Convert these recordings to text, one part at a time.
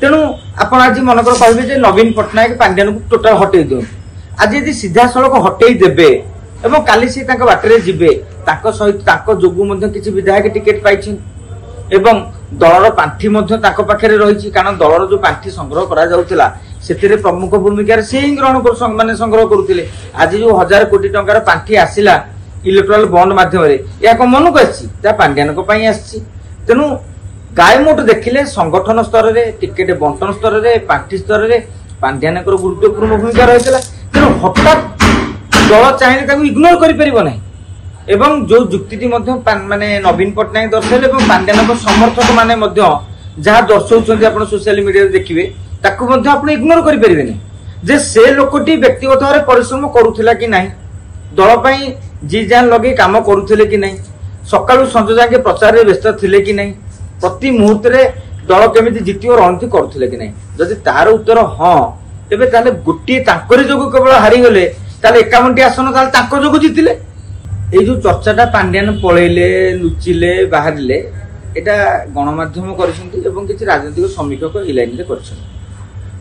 तेणु आपण आज मनकर कहे नवीन पट्टनायक पांड्यान को टोटाल हटई दिखाँ आज यदि सीधा सड़क हटई देवे एवं काली सी बाटर जीवे सहित जो किसी विधायक टिकेट पाई एवं दलर पांठी पाखे रही कारण दलर जो पांठी संग्रह करा प्रमुख भूमिका से ही ग्रहण माने संग्रह करुले आज जो 1000 कोटी टंकार पांठी आसिला इलेक्ट्राल बॉन्ड माध्यम मन को आसी पांड्यान तेणु गायमोट देखिले संगठन स्तर में टिकेट बंटन स्तर में पार्टी स्तर में पांड्यान गुरुत्वपूर्ण भूमिका रही है। तेणु हठात दल चाहिए इग्नोर कर एवं जो जुक्ति माने नवीन पट्टनायक दर्शाइले पांड्यान समर्थक माने जहाँ दर्शाऊँ सोशल मीडिया देखिए ताकू आप इग्नोर करें से लोकटी व्यक्तिगत भाव परिश्रम करूला कि नहीं दल जी जान लगे काम करुले कि नहीं सकाळु संज जाके प्रचार में व्यस्त थिले कि नहीं प्रति मुहूर्त दल केमिति जित रणनीति करुले कि नहीं जदि तार उत्तर हाँ तेबे ताले गोटे जो केवल हारीगले 51टी आसन जो जितिले ये जो चर्चाटा पांड्यान पलैले लुचिले बाहर एटा गणमाध्यम कर किसी राजनीतिक समीक्षक ए लाइन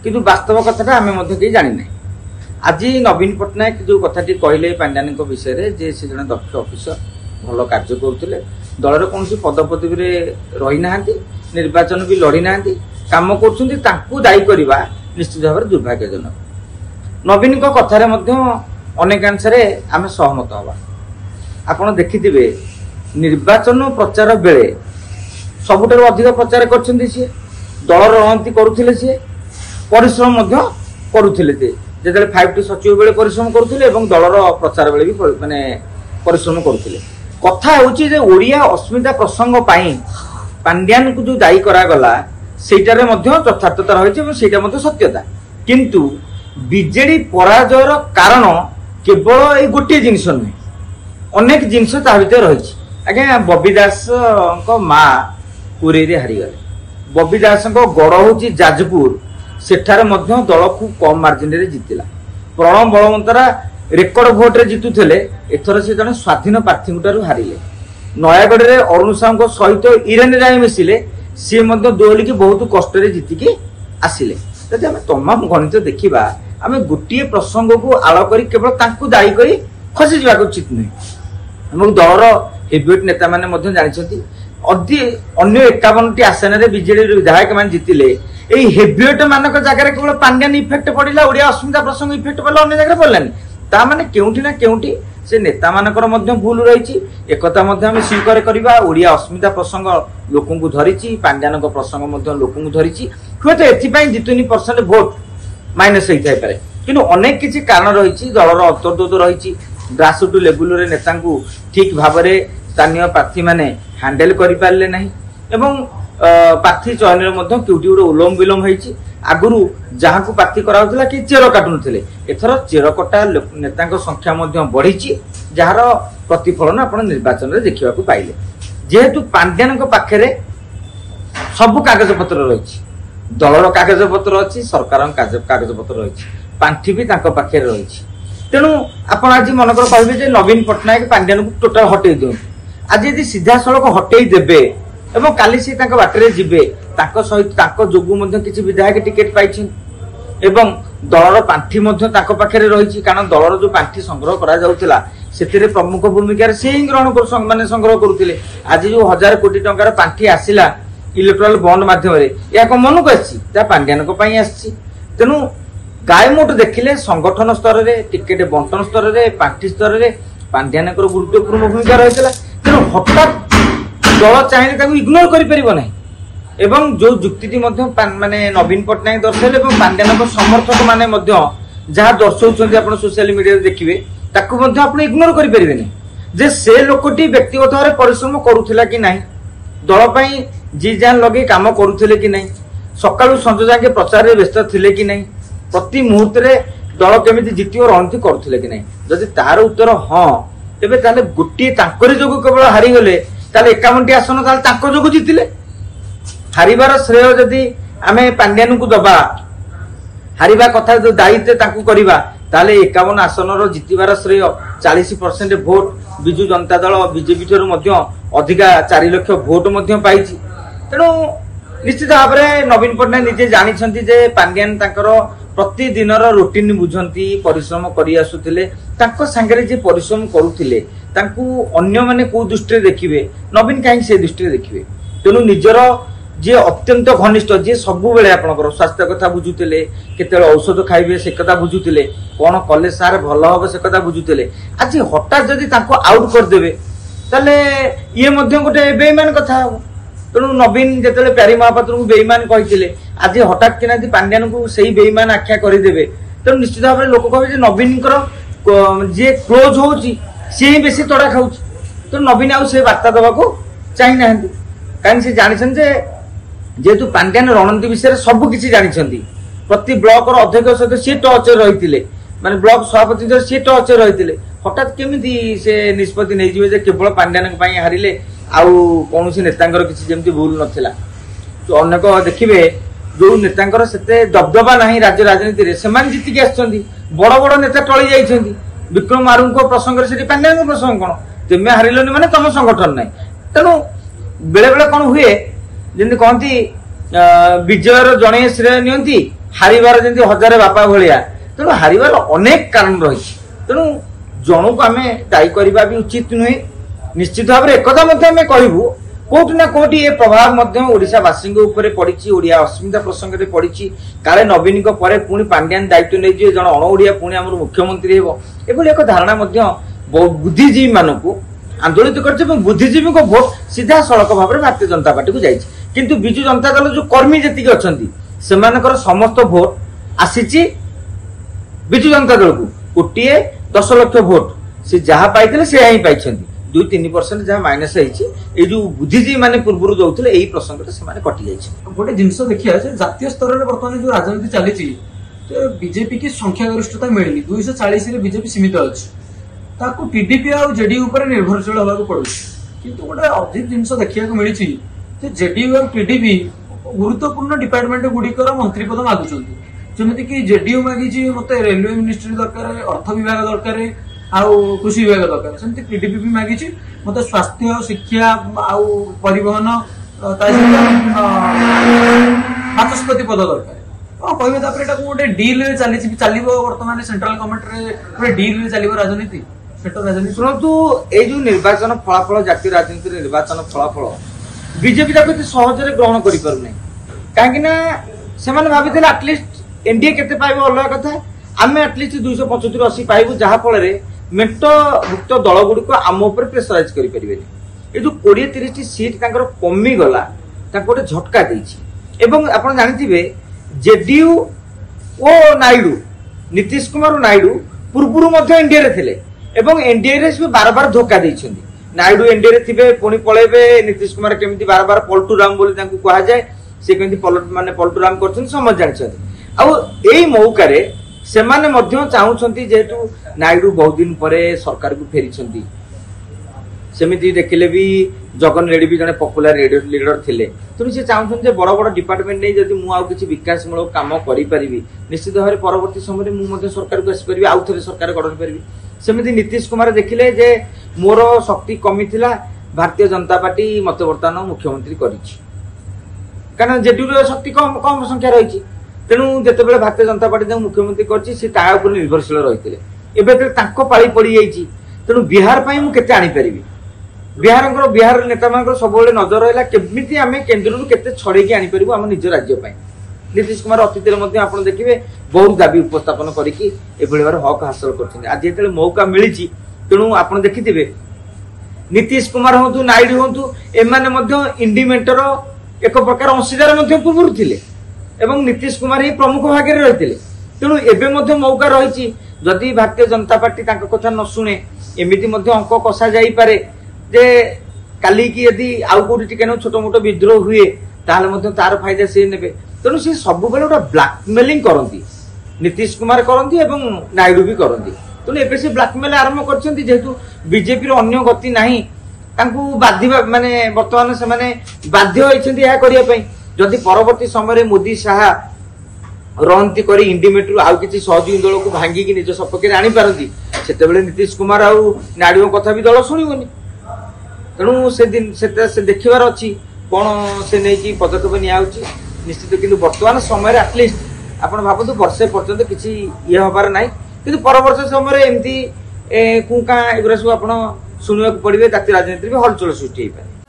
किंतु वास्तव कथा आम जानी आज नवीन पट्टनायक जो कथाटी कहले पांड्यान विषय जे से जन दक्ष ऑफिसर भल कार्य करुले दलर कौन पदपदवी रही ना निर्वाचन भी लड़ी ना कम कर दायी करवा निश्चित भाव दुर्भाग्यजनक नवीन कथार अनेकांश आम सहमत हवा आपण देखिथिबे निर्वाचन प्रचार बेले सबुठारु अधिक प्रचार करछन्ती सी दलर रणनीति करुथिले सी परिश्रम करुथिले जेतेले 5T सचिव बेले परिश्रम करुथिले एवं दलर प्रचार बेले भी माने परिश्रम करुथिले कथा होची जे ओडिया अस्मिता प्रसंग पाई पांड्यान को जो दायी करा गला सेटारे मध्य यथार्थता रही है सेटा मध्य सत्यता किंतु बीजेडी पराजयर कारण केवल ये गोटे जिनस नुहे अनेक जिनस ता भीतर रही आज्ञा बबी दास माँ पुरी हारीगले बबी दास गड़ हूँ जाजपुर सेठारे मध्य दल खूब कम मार्जिन रे जीतिला प्रणव बलवंतरा रेकर्ड भोट रे जीतुले एथर से जने स्वाधीन प्रार्थी हारिले नयागढ़ रे अरुण साहू सहित इरेन राय मिसिले सी दोहली की बहुत कष्ट जीतिकी आसिले जब आम तमाम गणित देखा आम गोटे प्रसंग को आड़ कर केवल दायी कर खसी जावा उचित नुहे दलर हेवीवेट नेता मैंने जानते अन्य 51टी आसन में बीजेडी विधायक मान जीतिले यही हेवीवेट मानक जगह केवल पांड्यान इफेक्ट पड़ा ओडिया अस्मिता प्रसंग इफेक्ट पड़ा अन्य जगह पड़ानी ताने केउठी ना केउठी से नेता मानकर भूल रही एक स्वीकार करवा ओडिया अस्मिता प्रसंग लोक धरी पांड्यान प्रसंग लोक धरी हूँ तो एथपाई 2-3% भोट माइनस होता है कि अनेक किसी कारण रही दलर अंतर्दोष रही ग्रासरूट लेवल रे नेता ठीक भाव में स्थानीय प्रार्थी माने हैंडल कर पारे ना प्रार्थी चयन में कौटी गोटे उलोम विलोम होती आगुरी जहाँ को प्रार्थी कराला कि चेर काटुले एथर चेर कटा नेता संख्या बढ़ी जार प्रतिफलन आप निर्वाचन में देखा पाइले जेहेतु पांड्यान पाखे सबू कागज पत्र रही दलर कागज पत्र अच्छी सरकार कागज पत्र रही पांठी भी पाखे रही तेणु आप आज मनकर कहे नवीन पट्टनायक पांड्यान को टोटाल हटई दिखाँ आज यदि सीधा सड़क हटई देवे एवं काली सी बाटर जीवे सहित जो किसी विधायक टिकेट पाई एवं दलर पांठी पाखे रही कारण दलर जो पांठी संग्रह करा प्रमुख भूमिका से ही ग्रहण माने संग्रह करुले आज जो 1000 कोटी टंकार पांठी आसिला इलेक्ट्राल बॉन्ड माध्यम मन को आसी पांड्यान तेणु गायमोट देखिले संगठन स्तर में टिकेट बंटन स्तर में पार्टी स्तर में पांड्यान गुरुत्वपूर्ण भूमिका रही है। तेणु हठात दल चाहिए इग्नोर कर एवं जो जुक्ति माने नवीन पट्टनायक दर्शाइले पांड्यान समर्थक माने जहाँ दर्शाऊँ सोशल मीडिया देखिए ताकू आप इग्नोर करें से लोकटी व्यक्तिगत भाव परिश्रम करुला कि नहीं दल जी जान लगे काम करुले कि नहीं सकाळु संज जाके प्रचार में व्यस्त थिले कि नहीं प्रति मुहूर्त दल केमिति जित रणनीति करुले कि नहीं जदि तार उत्तर हाँ तेबे ताले गोटे जो केवल हारीगले 51टी आसन जो जीतिले हारिबार श्रेय जदि आम पांड्यान को दबा हारिबा कथा जो दायित्व करवा ताले 51 आसन जितबार श्रेय 40% भोट विजु जनता दल बीजेपी ठारू अधिका 4 लाख भोट पाई तेणु निश्चित भाव में नवीन पट्टनायक निजे जानी जे पांड्यान प्रतिदिन रुटीन बुझंती परिश्रम करी आसुथिले तांको संगे जे परिश्रम करुथिले तांको अन्य माने को दृष्टि देखिबे नवीन कहीं से दृष्टि देखिबे तेणु निजर जे अत्यंत घनिष्ठ जे सबु बेले आपनकर स्वास्थ्य कथा बुझुथिले केते औषध खाइबे से कथा बुझुथिले कोन कले सार भल हो से कथा बुझुथिले आज हठात जदि तांको आउट कर देबे तले ये मध्य गोटे बेईमान कथा हो तेणु नवीन जिते प्यारी महापात्र को बेईमान कहते आज हठात कि पांड्यान को सही बेईमान आख्या करदे तेणु निश्चित भाव में लोक कहे नवीन जी क्लोज हो सी ही बेसी तड़ा खाऊ तो नवीन आउ से बार्ता दवाक चाही ना कहीं से जानी जेहेतु पांड्यान रणनीति विषय सबकि जानते प्रति ब्लॉक अध्यक्ष सहित सी टच रही माने ब्लॉक सभापति सी टच रही हठात केमी से निष्पत्ति नहीं केवल पांड्यान हारिले आउ कौन नेतांकर किसी जमती भूल नथिला तो अनेक देखिए जो नेतांकर सेते दबदबा नहीं राज्य राजनीति रे सेमान जीतिक आछंती बड़ बड़ नेता टळी जाइछंती विक्रम आरुण को प्रसंग रे सेठी पांड्यान को प्रसंग कोन तेमे हारिलोनी माने तम संगठन नै तेनु बेले बेले कोन हुए जेंति कहंती विजयर जणे श्रेय नियंती हारिबार जेंति हजार बापा भलिया तेनु हारिबार अनेक कारण रही तेनु जणो को आमे दायी करबा भी उचित नुहे निश्चित भाव में एक कहूँ कोटि ना कोटि ए प्रभाव ओडिशावासी पड़ी ओडिया अस्मिता प्रसंग में पड़ी काले नवीन पुणी पांड्यान दायित्व नहीं जन अण ओडिया पुणी आम मुख्यमंत्री एभली एक धारणा बुद्धिजीवी मानक आंदोलित कर बुद्धिजीवी को भोट सीधा सड़क भाव में भारतीय जनता पार्टी को जाइए किंतु विजु जनता दल जो कर्मी जी अच्छा से समस्त भोट आसी विजु जनता दल को गोटे 10 लाख भोट से जहाँ पाई से ही पाई 2-3% जहाँ माइनस है जो बुद्धिजीवी माने पूर्व दौले यही प्रसंग से कटि जाइए गोटे जिनस देखिए जातीय स्तर में बर्तमान जो राजनीति चली बीजेपी की संख्यागरिष्ठता मिलनी 240 बीजेपी सीमित अच्छी टीडीपी और जेडीयू पर निर्भरशील होगा पड़े किंतु गोटे अजीब जिनस देखा मिली जेडीयू और टीडीपी गुरुत्वपूर्ण डिपार्टमेंट गुड़िकर मंत्री पद मागुंट जमीक जेडीयू मागी मत रेलवे मिनिस्ट्री दरकार अर्थ विभाग दरकार आउ कृषि विभाग दरकार सेमती टीडीपी भी मागी मत स्वास्थ्य शिक्षा आउ परिवहन बाचस्पति पद दरकार कह गोटे डील चलो बर्तमान सेंट्रल गवर्नमेंट रे डील चलो राजनीति शुणु ये जो निर्वाचन फलाफल जातीय राजनीति निर्वाचन फलाफल बीजेपी सहज ग्रहण कर कहीं भाभी आटलिस्ट एनडीए केते पाइब अलग कथा आम आटलिस्ट 275-80 पाइबू जहाँफल मेंटभुक्त दल गुड़िक आम उपर प्रेसराइज करें ये जो 20-30 सीट कमी गला गोटे झटका देती आप जानते जेडीयू और नायडू नीतीश कुमार और नायडू पूर्व एनडीए थे एनडीए से बार बार धोखा देते नायडू एनडीए थे पुणी पलैबे नीतीश कुमार केमी बार बार पलटूराम कहुए सी कमी माने पलटूराम कर समझ जानते आई मौके से चाहूँगी जेहेतु नायडू बहुत दिन पर सरकार को फेरी सेमती देखिले भी जगन रेड्डी भी जड़े पपुलर लीडर थे तेणु सी चाहूँ बड़ बड़ डिपार्टमेंट नहीं जब मुझे विकासमूलक कम करी निश्चित भाव में परवर्ती समय मुझे सरकार को आसपरि आउ थे सरकार गठन करी सेमती नीतीश कुमार देखिले जे मोर शक्ति कमी थिला भारतीय जनता पार्टी मत बर्तमान मुख्यमंत्री करें जेडीयू शक्ति कम कम संख्या रही तेणु जिते भारतीय जनता पार्टी मुख्यमंत्री कर निर्भरशील रही है पाली पड़ी जाइए तेणु बिहार पर मुझे आनीपारि बिहार नेता मान सब नजर रहा केमी आम केन्द्र के छड़े आनीपर आम निज राज्य नीतीश कुमार अतीत आप देखिए बहुत दाबी उपस्थापन करके भाव हक हासिल कर आज जो मौका मिली तेणु आप देखिथे नीतीश कुमार हूँ नायडू हूँ एम इंडिमेंटर एक प्रकार अंशीदार पूर्व थे नीतीश कुमार ही प्रमुख भाग में रही तेणु एवं मौका रही जदि भारतीय जनता पार्टी कथा न शुणे एमती अंक कषा जापे जे काली की यदि आउ कौटी टिके छोट मोट विद्रोह हुए तार फायदा सी ने तेणु सी सब बेले गोटे ब्लाकमेलिंग करती नीतीश कुमार करती नायडू भी करती तेणु एवं से ब्लाकमेल आरंभ करेतु बीजेपी अन्य गति ना बाध्य माने बर्तमान से बाध्य होती जदि परवर्ती समय मोदी शाह रणनीति कर इंडिमेट आउ कि सहयोगी दल को भांगिकी निज सपक्ष आनी पारती से नीतीश कुमार आउ नायडू कथा भी दल शुणवनी तेणु से दिन से देखार अच्छी कौन से नहीं पदक्षेप नियाउची निश्चित किंतु वर्तमान समय एटलिस्ट आपण भाबतु वर्षे पर्यंत किसी ये हबार नाही किंतु परवर्ष समय एमती कुका एगुरा सब आपण शुणा पड़े जातीय राजनीति भी हलचल सृष्टि हो पाए।